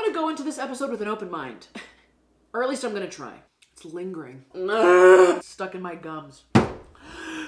to go into this episode with an open mind. Or at least I'm going to try. It's lingering. It's stuck in my gums.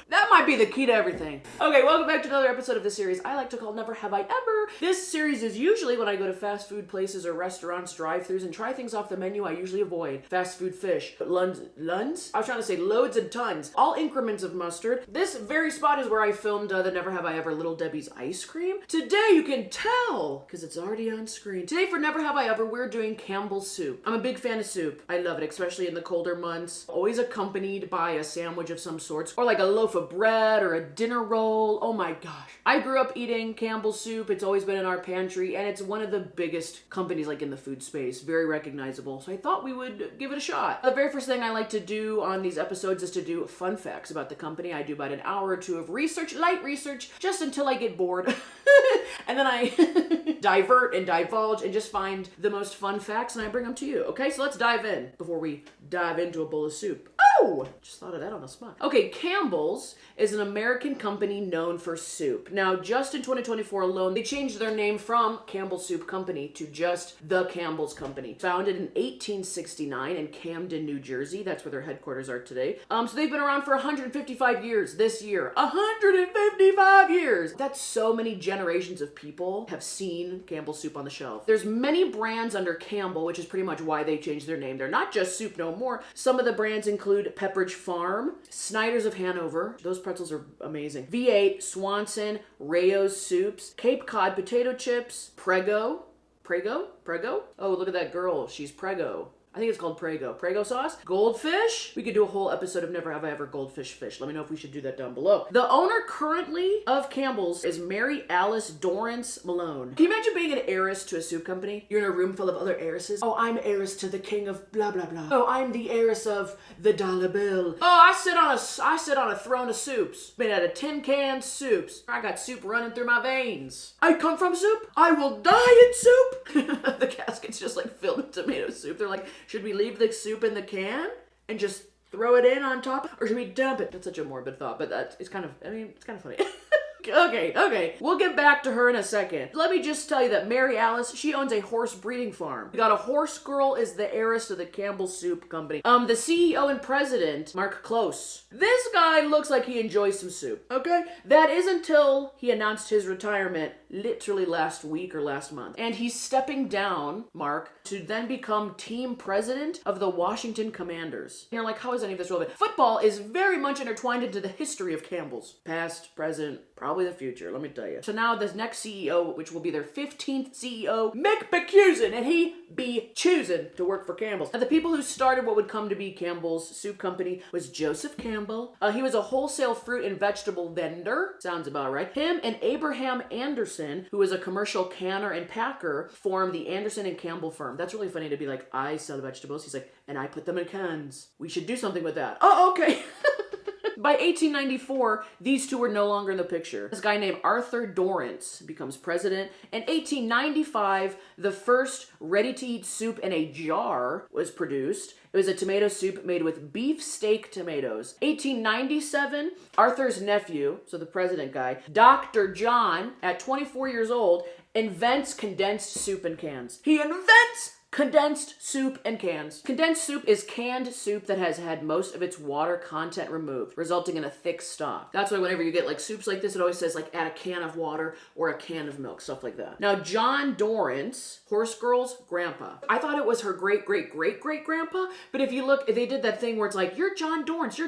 That might be the key to everything. Okay, welcome back to another episode of the series I like to call Never Have I Ever. This series is usually when I go to fast food places or restaurants, drive-thrus, and try things off the menu I usually avoid. Fast food fish. Luns? I was trying to say loads and tons. All increments of mustard. This very spot is where I filmed the Never Have I Ever Little Debbie's ice cream. Today you can tell, because it's already on screen. Today for Never Have I Ever, we're doing Campbell's soup. I'm a big fan of soup. I love it, especially in the colder months. Always accompanied by a sandwich of some sorts, or like a loaf of bread or a dinner roll. Oh my gosh. I grew up eating Campbell's soup. It's always been in our pantry, and it's one of the biggest companies like in the food space. Very recognizable. So I thought we would give it a shot. The very first thing I like to do on these episodes is to do fun facts about the company. I do about an hour or two of research, light research, just until I get bored. And then I divert and divulge and just find the most fun facts and I bring them to you. Okay, so let's dive in before we dive into a bowl of soup. Oh, just thought of that on the spot. Okay, Campbell's is an American company known for soup. Now, just in 2024 alone, they changed their name from Campbell's Soup Company to just The Campbell's Company. Founded in 1869 in Camden, New Jersey. That's where their headquarters are today. So they've been around for 155 years this year. 155 years! That's so many generations of people have seen Campbell's Soup on the shelf. There's many brands under Campbell, which is pretty much why they changed their name. They're not just soup no more. Some of the brands include Pepperidge Farm, Snyder's of Hanover. Those pretzels are amazing. V8, Swanson, Rayo's Soups, Cape Cod potato chips, Prego. Oh, look at that girl. She's Prego. I think it's called Prego. Prego sauce. Goldfish. We could do a whole episode of Never Have I Ever Goldfish Fish. Let me know if we should do that down below. The owner currently of Campbell's is Mary Alice Dorrance Malone. Can you imagine being an heiress to a soup company? You're in a room full of other heiresses. Oh, I'm heiress to the king of blah, blah, blah. Oh, I'm the heiress of the dollar bill. Oh, I sit on a throne of soups. Made out of tin can soups. I got soup running through my veins. I come from soup. I will die in soup. The casket's just like filled with tomato soup. They're like, should we leave the soup in the can and just throw it in on top? Or should we dump it? That's such a morbid thought, but it's kind of funny. Okay. We'll get back to her in a second. Let me just tell you that Mary Alice, she owns a horse breeding farm. We got a horse girl is the heiress to the Campbell's Soup Company. The CEO and president, Mark Close. This guy looks like he enjoys some soup, okay? That is until he announced his retirement literally last week or last month. And he's stepping down, Mark, to then become team president of the Washington Commanders. And you're like, how is any of this relevant? Football is very much intertwined into the history of Campbell's. Past, present, probably the future, let me tell you. So now this next CEO, which will be their 15th CEO, Mick Becuzin, and he be choosing to work for Campbell's. Now the people who started what would come to be Campbell's Soup Company was Joseph Campbell. He was a wholesale fruit and vegetable vendor. Sounds about right. Him and Abraham Anderson, who was a commercial canner and packer, formed the Anderson and Campbell firm. That's really funny to be like, I sell vegetables. He's like, and I put them in cans. We should do something with that. Oh, okay. By 1894, these two were no longer in the picture. This guy named Arthur Dorrance becomes president. In 1895, the first ready-to-eat soup in a jar was produced. It was a tomato soup made with beef steak tomatoes. 1897, Arthur's nephew, so the president guy, Dr. John, at 24 years old, invents condensed soup in cans. He invents condensed soup in cans. Condensed soup is canned soup that has had most of its water content removed, resulting in a thick stock. That's why whenever you get like soups like this, it always says like add a can of water or a can of milk, stuff like that. Now, John Dorrance, horse girl's grandpa. I thought it was her great-great-great-great-grandpa, but if you look, they did that thing where it's like, you're John Dorrance Jr.,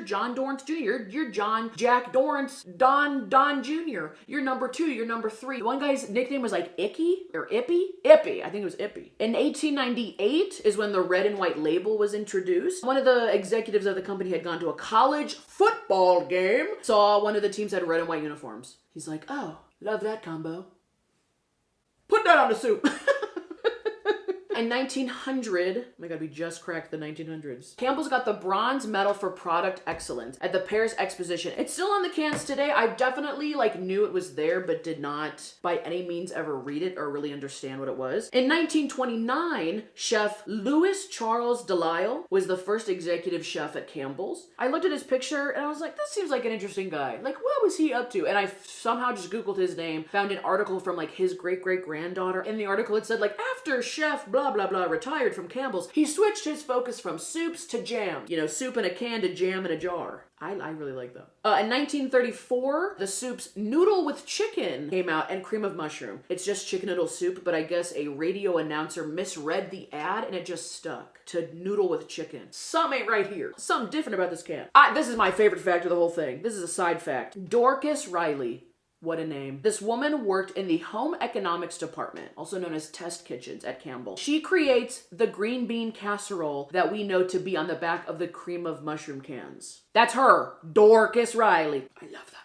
you're John Jack Dorrance, Don Jr., you're number 2, you're number 3. One guy's nickname was like Icky or Ippy. I think it was Ippy. In 1898 is when the red and white label was introduced. One of the executives of the company had gone to a college football game, saw one of the teams had red and white uniforms. He's like, oh, love that combo. Put that on the soup. In 1900, oh my God, we just cracked the 1900s. Campbell's got the bronze medal for product excellence at the Paris Exposition. It's still on the cans today. I definitely knew it was there, but did not by any means ever read it or really understand what it was. In 1929, chef Louis Charles Delisle was the first executive chef at Campbell's. I looked at his picture and I was like, this seems like an interesting guy. Like, what was he up to? And I somehow just Googled his name, found an article from his great-great-granddaughter. In the article, it said after chef blah blah blah blah retired from Campbell's, he switched his focus from soups to jam. You know, soup in a can to jam in a jar. I really like them. In 1934, the soups Noodle with Chicken came out and Cream of Mushroom. It's just chicken noodle soup, but I guess a radio announcer misread the ad and it just stuck to Noodle with Chicken. Something ain't right here. Something different about this can. This is my favorite fact of the whole thing. This is a side fact. Dorcas Riley. What a name. This woman worked in the home economics department, also known as test kitchens at Campbell. She creates the green bean casserole that we know to be on the back of the cream of mushroom cans. That's her, Dorcas Riley. I love that.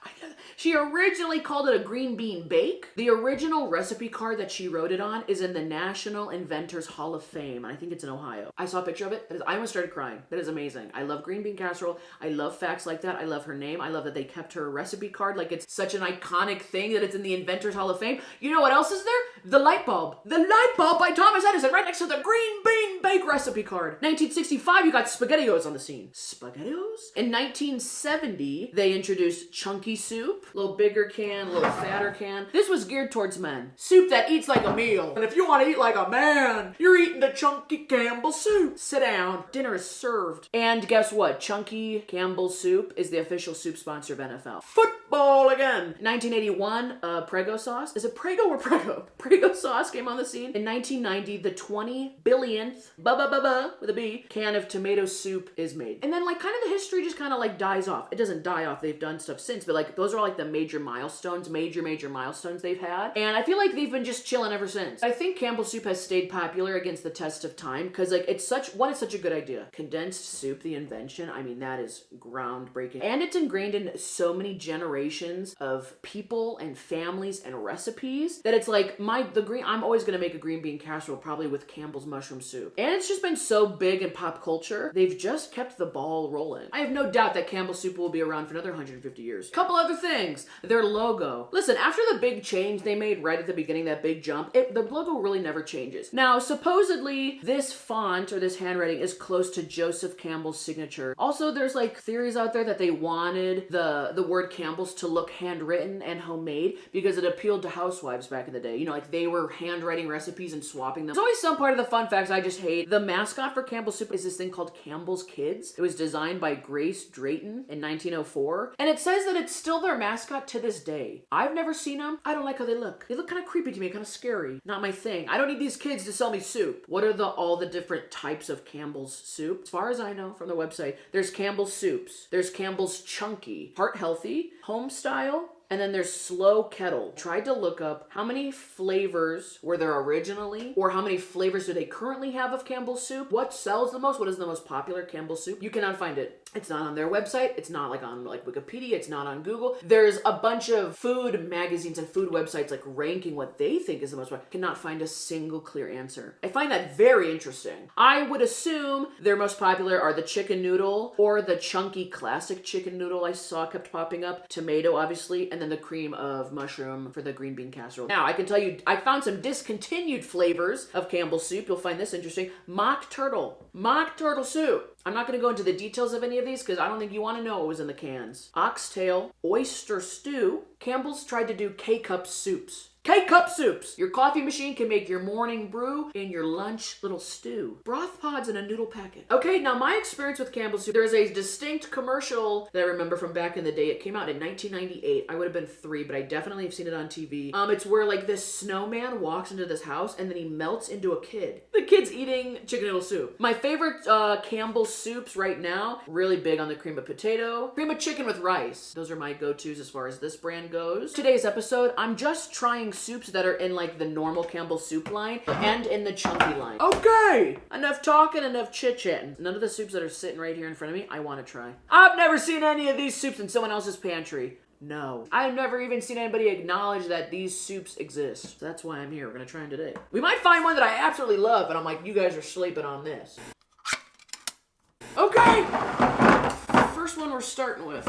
She originally called it a green bean bake. The original recipe card that she wrote it on is in the National Inventors Hall of Fame, and I think it's in Ohio. I saw a picture of it. I almost started crying. That is amazing. I love green bean casserole. I love facts like that. I love her name. I love that they kept her recipe card like it's such an iconic thing that it's in the Inventors Hall of Fame. You know what else is there? The light bulb. The light bulb by Thomas Edison right next to the green bean bake recipe card. 1965, you got SpaghettiOs on the scene. SpaghettiOs? In 1970, they introduced chunky soup. A little bigger can, a little fatter can. This was geared towards men. Soup that eats like a meal. And if you want to eat like a man, you're eating the chunky Campbell soup. Sit down. Dinner is served. And guess what? Chunky Campbell soup is the official soup sponsor of NFL. Football again. 1981, Prego sauce. Is it Prego or Prego? Prego sauce came on the scene. In 1990, the 20 billionth, with a B, can of tomato soup is made. And then like kind of the history just kind of like dies off. It doesn't die off. They've done stuff since, but like those are like the major milestones they've had. And I feel like they've been just chilling ever since. I think Campbell soup has stayed popular against the test of time because like it's such a good idea. Condensed soup, the invention, I mean, that is groundbreaking. And it's ingrained in so many generations of people and families and recipes that it's like I'm always gonna make a green bean casserole probably with Campbell's mushroom soup. And it's just been so big in pop culture, they've just kept the ball rolling. I have no doubt that Campbell soup will be around for another 150 years. Couple other things. Their logo. Listen, after the big change they made right at the beginning, that big jump, the logo really never changes. Now, supposedly, this font or this handwriting is close to Joseph Campbell's signature. Also, there's like theories out there that they wanted the word Campbell's to look handwritten and homemade because it appealed to housewives back in the day. You know, like they were handwriting recipes and swapping them. There's always some part of the fun facts I just hate. The mascot for Campbell soup is this thing called Campbell's Kids. It was designed by Grace Drayton in 1904. And it says that it's still their mascot to this day. I've never seen them. I don't like how they look. They look kind of creepy to me, kind of scary. Not my thing. I don't need these kids to sell me soup. What are all the different types of Campbell's soup? As far as I know from the website, there's Campbell's soups. There's Campbell's Chunky, Heart Healthy, Home Style, and then there's Slow Kettle. Tried to look up how many flavors were there originally, or how many flavors do they currently have of Campbell's soup? What sells the most? What is the most popular Campbell's soup? You cannot find it. It's not on their website. It's not like on like Wikipedia. It's not on Google. There's a bunch of food magazines and food websites like ranking what they think is the most popular. Cannot find a single clear answer. I find that very interesting. I would assume their most popular are the chicken noodle or the chunky classic chicken noodle I saw kept popping up. Tomato, obviously, and then the cream of mushroom for the green bean casserole. Now, I can tell you, I found some discontinued flavors of Campbell's soup. You'll find this interesting. Mock turtle soup. I'm not going to go into the details of any of these because I don't think you want to know what was in the cans. Oxtail, oyster stew. Campbell's tried to do K-cup soups. K-cup soups! Your coffee machine can make your morning brew and your lunch little stew. Broth pods in a noodle packet. Okay, now my experience with Campbell's soup, there's a distinct commercial that I remember from back in the day. It came out in 1998. I would have been 3, but I definitely have seen it on TV. It's where like this snowman walks into this house and then he melts into a kid. The kid's eating chicken noodle soup. My favorite Campbell's soups right now, really big on the cream of potato, cream of chicken with rice. Those are my go-tos as far as this brand goes. Today's episode, I'm just trying soups that are in like the normal Campbell soup line and in the chunky line. Okay, enough talking, enough chit-chatting. None of the soups that are sitting right here in front of me, I want to try. I've never seen any of these soups in someone else's pantry. No. I've never even seen anybody acknowledge that these soups exist. So that's why I'm here. We're gonna try them today. We might find one that I absolutely love, and I'm like, you guys are sleeping on this. Okay, first one we're starting with.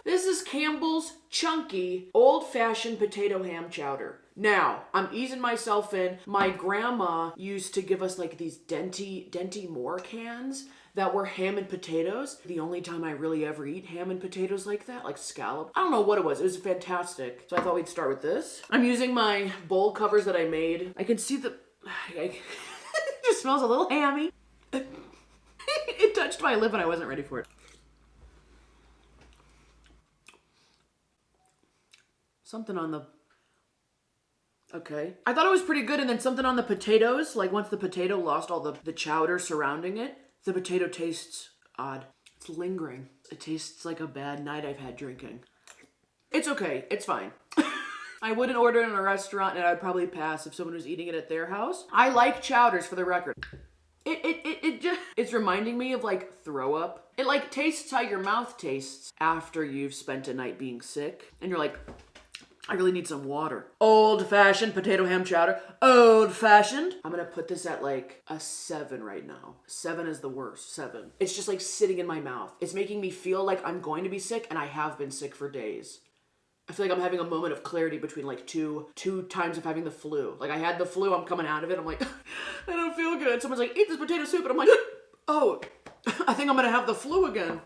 This is Campbell's Chunky Old-Fashioned Potato Ham Chowder. Now, I'm easing myself in. My grandma used to give us like these Denty Moore cans that were ham and potatoes. The only time I really ever eat ham and potatoes like that, like scallop. I don't know what it was. It was fantastic. So I thought we'd start with this. I'm using my bowl covers that I made. I can see the... smells a little hammy. It touched my lip and I wasn't ready for it. Something on the... Okay. I thought it was pretty good, and then something on the potatoes. Like, once the potato lost all the chowder surrounding it, the potato tastes odd. It's lingering. It tastes like a bad night I've had drinking. It's okay. It's fine. I wouldn't order it in a restaurant, and I'd probably pass if someone was eating it at their house. I like chowders, for the record. It's reminding me of, like, throw up. It, like, tastes how your mouth tastes after you've spent a night being sick. And you're like, I really need some water. Old-fashioned potato ham chowder. Old-fashioned. I'm gonna put this at, like, a 7 right now. 7 is the worst. 7. It's just, like, sitting in my mouth. It's making me feel like I'm going to be sick, and I have been sick for days. I feel like I'm having a moment of clarity between, like, two times of having the flu. Like, I had the flu, I'm coming out of it, I'm like, I don't feel good. Someone's like, eat this potato soup, and I'm like, oh, I think I'm gonna have the flu again.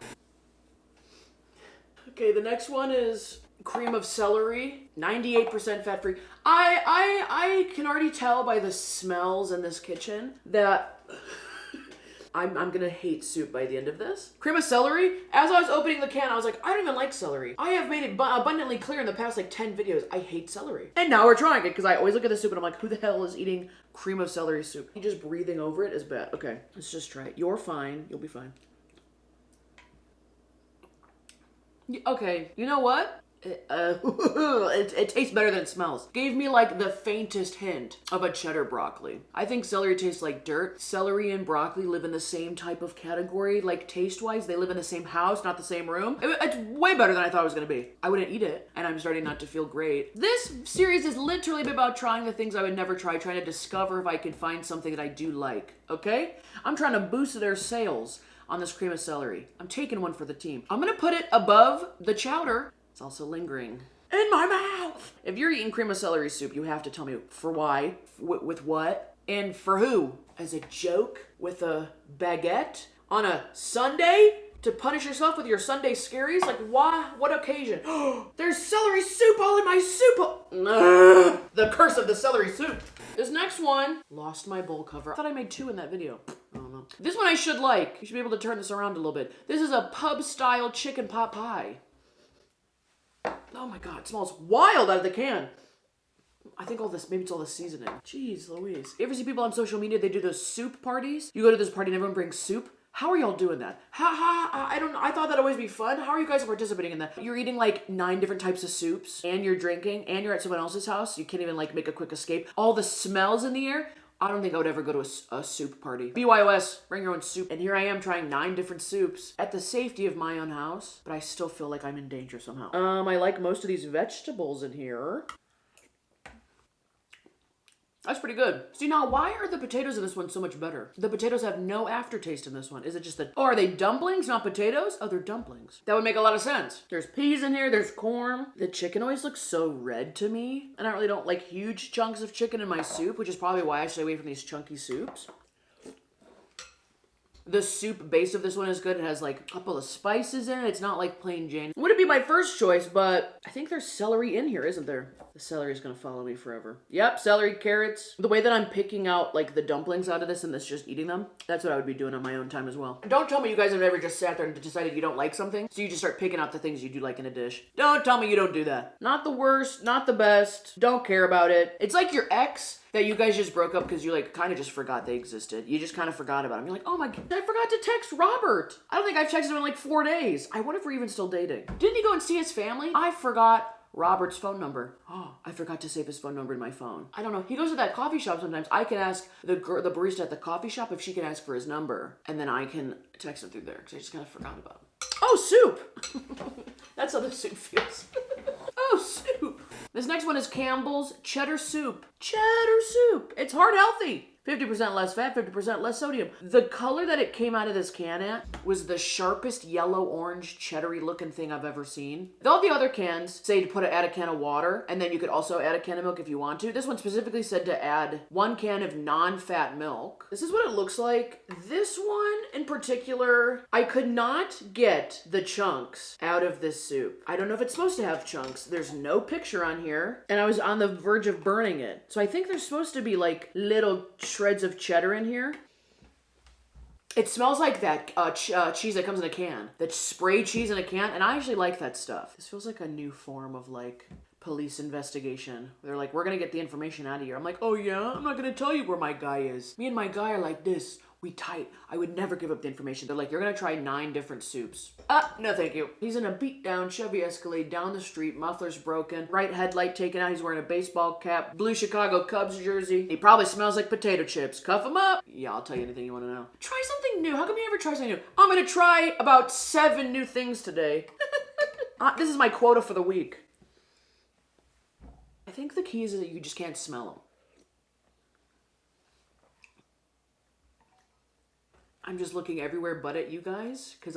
Okay, the next one is cream of celery, 98% fat-free. I can already tell by the smells in this kitchen that I'm gonna hate soup by the end of this. Cream of celery, as I was opening the can, I was like, I don't even like celery. I have made it abundantly clear in the past, like, 10 videos, I hate celery. And now we're trying it, because I always look at the soup and I'm like, who the hell is eating cream of celery soup? Just breathing over it is bad. Okay, let's just try it. You're fine. You'll be fine. Okay, you know what? It tastes better than it smells. Gave me like the faintest hint of a cheddar broccoli. I think celery tastes like dirt. Celery and broccoli live in the same type of category, like taste-wise. They live in the same house, not the same room. It's way better than I thought it was gonna be. I wouldn't eat it, and I'm starting not to feel great. This series is literally about trying the things I would never try, trying to discover if I could find something that I do like, okay? I'm trying to boost their sales on this cream of celery. I'm taking one for the team. I'm gonna put it above the chowder. It's also lingering in my mouth. If you're eating cream of celery soup, you have to tell me for why, with what, and for who. As a joke with a baguette on a Sunday to punish yourself with your Sunday scaries? Like, why? What occasion? There's celery soup all in my soup. The curse of the celery soup. This next one, lost my bowl cover. I thought I made 2 in that video. I don't know. This one I should like. You should be able to turn this around a little bit. This is a pub-style chicken pot pie. Oh my God, it smells wild out of the can. I think maybe it's all the seasoning. Jeez Louise. You ever see people on social media, they do those soup parties? You go to this party and everyone brings soup? How are y'all doing that? I don't know. I thought that'd always be fun. How are you guys participating in that? You're eating like 9 different types of soups, and you're drinking, and you're at someone else's house. You can't even like make a quick escape. All the smells in the air. I don't think I would ever go to a soup party. BYOS, bring your own soup. And here I am trying 9 different soups at the safety of my own house, but I still feel like I'm in danger somehow. I like most of these vegetables in here. That's pretty good. See, now, why are the potatoes in this one so much better? The potatoes have no aftertaste in this one. Is it just that, oh, are they dumplings, not potatoes? Oh, they're dumplings. That would make a lot of sense. There's peas in here, there's corn. The chicken always looks so red to me. And I really don't like huge chunks of chicken in my soup, which is probably why I stay away from these chunky soups. The soup base of this one is good. It has like a couple of spices in it. It's not like plain Jane. Wouldn't be my first choice, but I think there's celery in here, isn't there? The celery is gonna follow me forever. Yep, celery, carrots. The way that I'm picking out like the dumplings out of this and this just eating them, that's what I would be doing on my own time as well. Don't tell me you guys have ever just sat there and decided you don't like something, so you just start picking out the things you do like in a dish. Don't tell me you don't do that. Not the worst, not the best, don't care about it. It's like your ex that you guys just broke up because you like kind of just forgot they existed. You just kind of forgot about them. You're like, oh my God, I forgot to text Robert. I don't think I've texted him in like 4 days. I wonder if we're even still dating. Didn't he go and see his family? I forgot Robert's phone number. Oh, I forgot to save his phone number in my phone. I don't know. He goes to that coffee shop sometimes. I can ask the barista at the coffee shop if she can ask for his number, and then I can text him through there because I just kind of forgot about him. Oh, soup. That's how the soup feels. Oh, soup. This next one is Campbell's Cheddar Soup. Cheddar Soup. It's heart healthy. 50% less fat, 50% less sodium. The color that it came out of this can at was the sharpest yellow-orange cheddary looking thing I've ever seen. All the other cans say to add a can of water, and then you could also add a can of milk if you want to. This one specifically said to add 1 can of non-fat milk. This is what it looks like. This one in particular, I could not get the chunks out of this soup. I don't know if it's supposed to have chunks. There's no picture on here, and I was on the verge of burning it. So I think there's supposed to be like little shreds of cheddar in here. It smells like that cheese that comes in a can. That spray cheese in a can, and I actually like that stuff. This feels like a new form of like police investigation. They're like, we're gonna get the information out of here. I'm like, oh yeah? I'm not gonna tell you where my guy is. Me and my guy are like this. We tight. I would never give up the information. They're like, you're gonna try 9 different soups. No thank you. He's in a beat down Chevy Escalade down the street. Muffler's broken. Right headlight taken out. He's wearing a baseball cap. Blue Chicago Cubs jersey. He probably smells like potato chips. Cuff him up. Yeah, I'll tell you anything you want to know. Try something new. How come you never try something new? I'm gonna try about 7 new things today. This is my quota for the week. I think the key is that you just can't smell them. I'm just looking everywhere but at you guys, because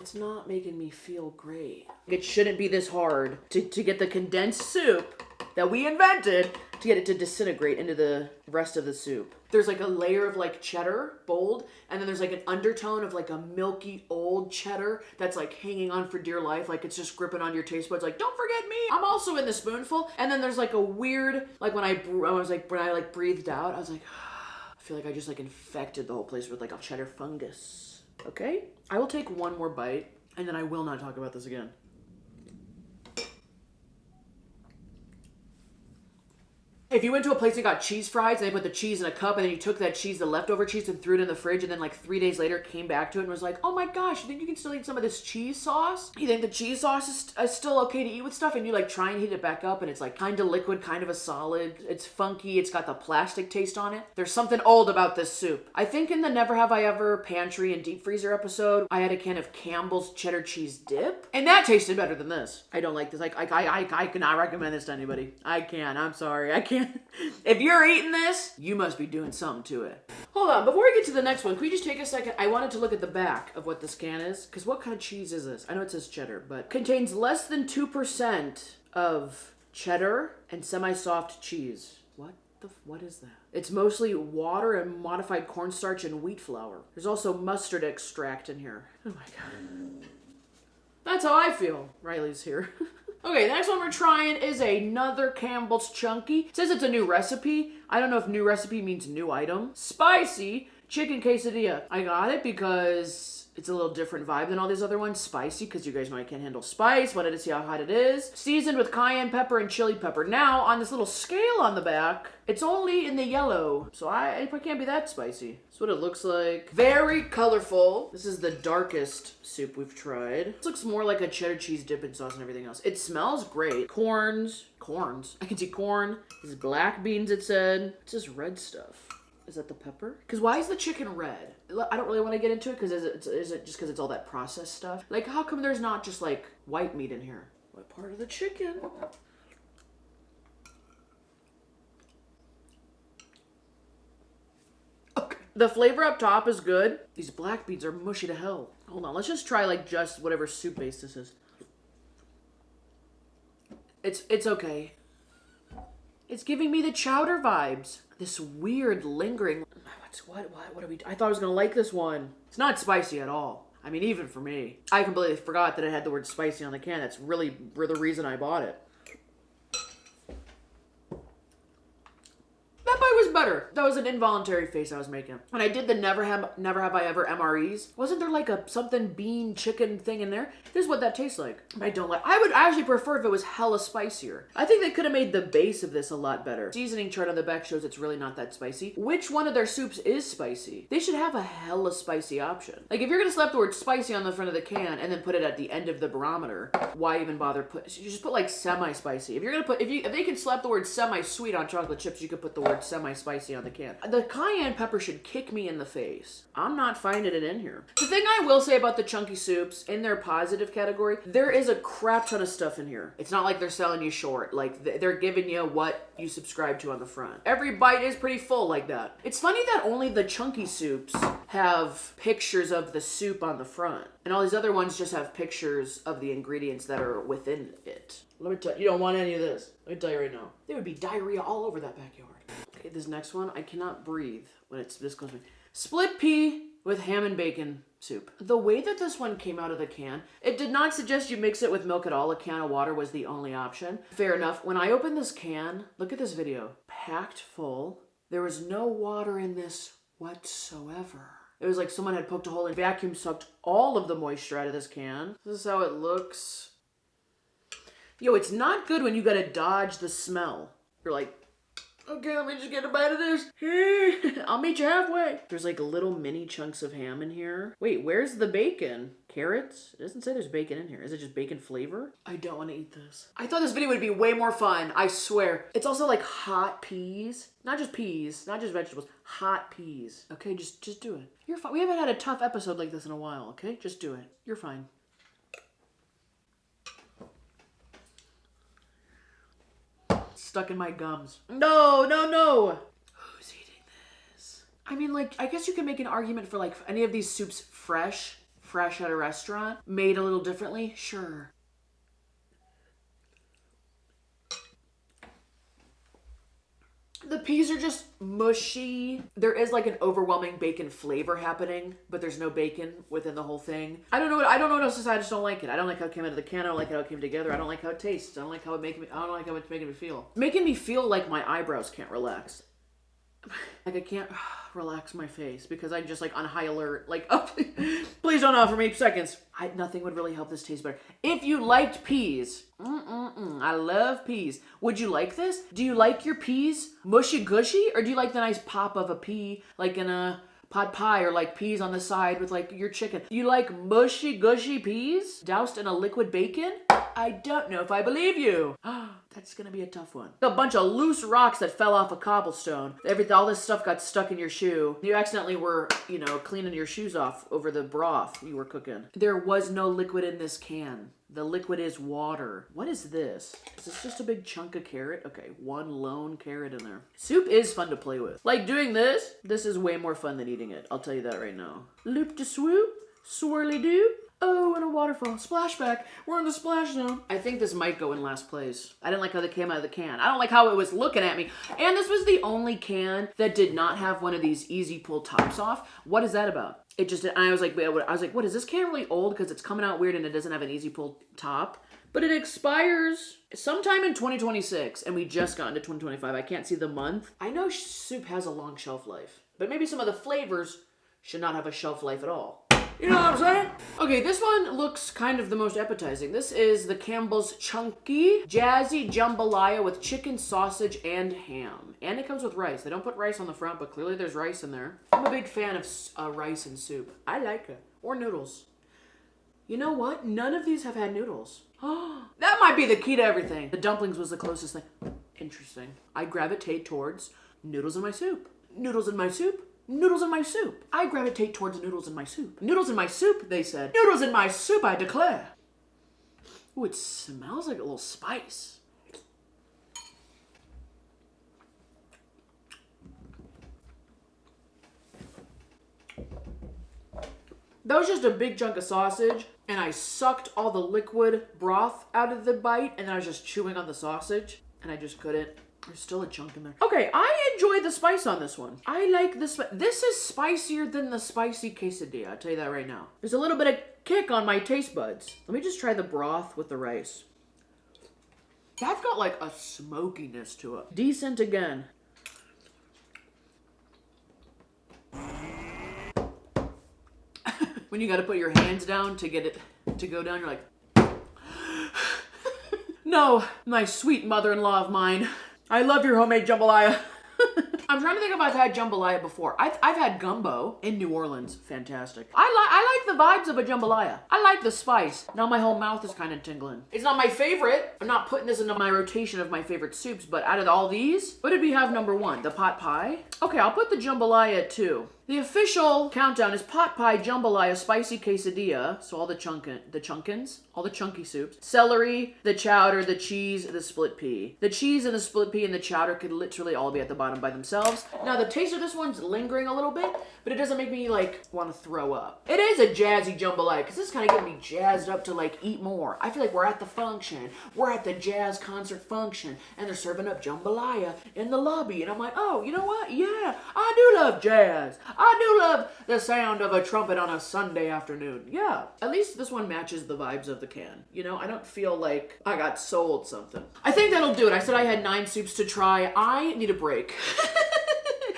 it's not making me feel great. It shouldn't be this hard to get the condensed soup that we invented to get it to disintegrate into the rest of the soup. There's like a layer of like cheddar, bold, and then there's like an undertone of like a milky old cheddar that's like hanging on for dear life, like it's just gripping on your taste buds, like don't forget me. I'm also in the spoonful, and then there's like a weird, like when I breathed out, I was like, I feel like I just like infected the whole place with like a cheddar fungus. Okay, I will take one more bite, and then I will not talk about this again. If you went to a place and got cheese fries and they put the cheese in a cup and then you took that cheese, the leftover cheese, and threw it in the fridge, and then like 3 days later came back to it and was like, oh my gosh, you think you can still eat some of this cheese sauce? You think the cheese sauce is still okay to eat with stuff? And you like try and heat it back up and it's like kind of liquid, kind of a solid. It's funky. It's got the plastic taste on it. There's something old about this soup. I think in the Never Have I Ever pantry and deep freezer episode, I had a can of Campbell's cheddar cheese dip, and that tasted better than this. I don't like this. I cannot recommend this to anybody. I can't. I'm sorry. I can't. If you're eating this, you must be doing something to it. Hold on, before we get to the next one, can we just take a second? I wanted to look at the back of what this can is, because what kind of cheese is this? I know it says cheddar, but contains less than 2% of cheddar and semi-soft cheese. What is that? It's mostly water and modified cornstarch and wheat flour. There's also mustard extract in here. Oh my god. That's how I feel. Riley's here. Okay, the next one we're trying is another Campbell's Chunky. It says it's a new recipe. I don't know if new recipe means new item. Spicy chicken quesadilla. I got it because it's a little different vibe than all these other ones. Spicy, because you guys know I can't handle spice. Wanted to see how hot it is. Seasoned with cayenne pepper and chili pepper. Now, on this little scale on the back, it's only in the yellow. So it can't be that spicy. That's what it looks like. Very colorful. This is the darkest soup we've tried. This looks more like a cheddar cheese dipping sauce and everything else. It smells great. Corns. I can see corn. This is black beans, it said. It's just red stuff. Is that the pepper? Because why is the chicken red? I don't really want to get into it, because is it just because it's all that processed stuff? Like, how come there's not just like white meat in here? What part of the chicken? Okay. The flavor up top is good. These black beans are mushy to hell. Hold on, let's just try like just whatever soup base this is. It's okay. It's giving me the chowder vibes. This weird lingering. What are we? I thought I was gonna like this one. It's not spicy at all. I mean, even for me. I completely forgot that it had the word spicy on the can. That's really the reason I bought it. That bite was better. That was an involuntary face I was making. When I did the Never Have I Ever MREs, wasn't there like a something bean chicken thing in there? This is what that tastes like. I would actually prefer if it was hella spicier. I think they could have made the base of this a lot better. Seasoning chart on the back shows it's really not that spicy. Which one of their soups is spicy? They should have a hella spicy option. Like, if you're gonna slap the word spicy on the front of the can and then put it at the end of the barometer, why even bother you just put like semi-spicy. If you're gonna put, if they can slap the word semi-sweet on chocolate chips, you could put the word semi-spicy on the can. The cayenne pepper should kick me in the face. I'm not finding it in here. The thing I will say about the chunky soups, in their positive category, there is a crap ton of stuff in here. It's not like they're selling you short. Like, they're giving you what you subscribe to on the front. Every bite is pretty full like that. It's funny that only the chunky soups have pictures of the soup on the front, and all these other ones just have pictures of the ingredients that are within it. Let me tell you, you don't want any of this. Let me tell you right now. There would be diarrhea all over that backyard. Okay, this next one, I cannot breathe when it's this close to me. Split pea with ham and bacon soup. The way that this one came out of the can, it did not suggest you mix it with milk at all. A can of water was the only option. Fair enough. When I opened this can, look at this video. Packed full There was no water in this whatsoever. It was like someone had poked a hole and vacuum sucked all of the moisture out of this can. This is how it looks. Yo, it's not good when you gotta dodge the smell. You're like, okay, let me just get a bite of this. I'll meet you halfway. There's like little mini chunks of ham in here. Wait, where's the bacon? Carrots? It doesn't say there's bacon in here. Is it just bacon flavor? I don't want to eat this. I thought this video would be way more fun, I swear. It's also like hot peas. Not just peas, not just vegetables, hot peas. Okay, just do it. You're fine. We haven't had a tough episode like this in a while, okay? Just do it. You're fine. Stuck in my gums. No, no, no. Who's eating this? I mean, like, I guess you can make an argument for like any of these soups fresh at a restaurant, made a little differently, sure. The peas are just mushy. There is like an overwhelming bacon flavor happening, but there's no bacon within the whole thing. I don't know what else to say. I just don't like it. I don't like how it came out of the can. I don't like how it came together. I don't like how it tastes. I don't like how it's making me feel. Making me feel like my eyebrows can't relax. Like I can't relax my face because I'm just like on high alert. Like, oh, please don't offer me seconds. Nothing would really help this taste better. If you liked peas, I love peas. Would you like this? Do you like your peas mushy gushy, or do you like the nice pop of a pea, like in a pot pie, or like peas on the side with like your chicken? You like mushy gushy peas doused in a liquid bacon? I don't know if I believe you. That's gonna be a tough one. A bunch of loose rocks that fell off a cobblestone. All this stuff got stuck in your shoe. You accidentally were, cleaning your shoes off over the broth you were cooking. There was no liquid in this can. The liquid is water. What is this? Is this just a big chunk of carrot? Okay, one lone carrot in there. Soup is fun to play with. Like doing this is way more fun than eating it. I'll tell you that right now. Loop de swoop, swirly doo. Oh, and a waterfall. Splashback. We're in the splash zone. I think this might go in last place. I didn't like how they came out of the can. I don't like how it was looking at me. And this was the only can that did not have one of these easy pull tops off. What is that about? It just, I was like, what is this can really old? Because it's coming out weird and it doesn't have an easy pull top. But it expires sometime in 2026 and we just got into 2025. I can't see the month. I know soup has a long shelf life, but maybe some of the flavors should not have a shelf life at all. You know what I'm saying? Okay, this one looks kind of the most appetizing. This is the Campbell's Chunky Jazzy Jambalaya with chicken, sausage, and ham. And it comes with rice. They don't put rice on the front, but clearly there's rice in there. I'm a big fan of rice and soup. I like it. Or noodles. You know what? None of these have had noodles. That might be the key to everything. The dumplings was the closest thing. Interesting. I gravitate towards noodles in my soup. Noodles in my soup. Noodles in my soup. I gravitate towards noodles in my soup. Noodles in my soup, they said. Noodles in my soup, I declare. Ooh, it smells like a little spice. That was just a big chunk of sausage, and I sucked all the liquid broth out of the bite, and I was just chewing on the sausage, and I just couldn't. There's still a chunk in there. Okay, I enjoy the spice on this one. I like this. This is spicier than the spicy quesadilla. I'll tell you that right now. There's a little bit of kick on my taste buds. Let me just try the broth with the rice. That's got like a smokiness to it. Decent again. When you gotta put your hands down to get it to go down, you're like, no, my sweet mother-in-law of mine. I love your homemade jambalaya. I'm trying to think if I've had jambalaya before. I've had gumbo in New Orleans. Fantastic. I like the vibes of a jambalaya. I like the spice. Now my whole mouth is kind of tingling. It's not my favorite. I'm not putting this into my rotation of my favorite soups, but out of all these, what did we have number one? The pot pie? Okay, I'll put the jambalaya at 2. The official countdown is pot pie, jambalaya, spicy quesadilla, so all the chunkins, all the chunky soups, celery, the chowder, the cheese, the split pea. The cheese and the split pea and the chowder could literally all be at the bottom by themselves. Now the taste of this one's lingering a little bit, but it doesn't make me like want to throw up. It is a jazzy jambalaya, because this is kind of getting me jazzed up to like eat more. I feel like we're at the function. We're at the jazz concert function, and they're serving up jambalaya in the lobby, and I'm like, oh, you know what? Yeah, I do love jazz. I do love the sound of a trumpet on a Sunday afternoon. Yeah, at least this one matches the vibes of the can. You know, I don't feel like I got sold something. I think that'll do it. I said I had 9 soups to try. I need a break.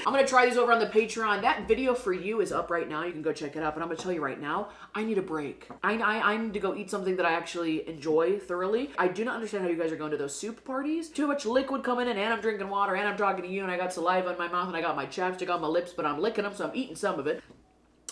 I'm gonna try these over on the Patreon. That video for you is up right now. You can go check it out. But I'm gonna tell you right now, I need a break. I need to go eat something that I actually enjoy thoroughly. I do not understand how you guys are going to those soup parties. Too much liquid coming in, and I'm drinking water, and I'm talking to you, and I got saliva in my mouth, and I got my chapstick on my lips, but I'm licking them, so I'm eating some of it.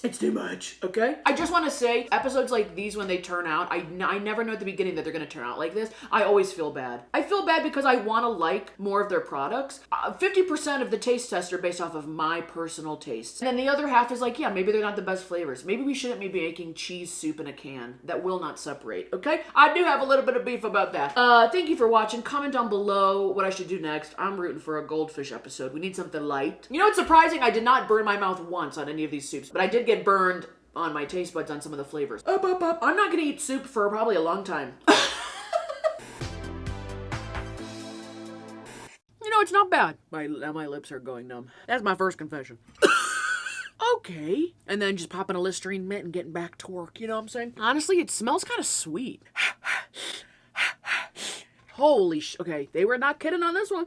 It's too much, okay? I just want to say, episodes like these, when they turn out, I never know at the beginning that they're going to turn out like this. I always feel bad. I feel bad because I want to like more of their products. 50% of the taste tests are based off of my personal tastes. And then the other half is like, yeah, maybe they're not the best flavors. Maybe we shouldn't be making cheese soup in a can. That will not separate, okay? I do have a little bit of beef about that. Thank you for watching. Comment down below what I should do next. I'm rooting for a goldfish episode. We need something light. You know what's surprising? I did not burn my mouth once on any of these soups, but I did get burned on my taste buds on some of the flavors. I'm not gonna eat soup for probably a long time. You know, it's not bad. Now my lips are going numb. That's my first confession. Okay. And then just popping a Listerine mitt and getting back to work. You know what I'm saying? Honestly, it smells kind of sweet. Holy okay, they were not kidding on this one.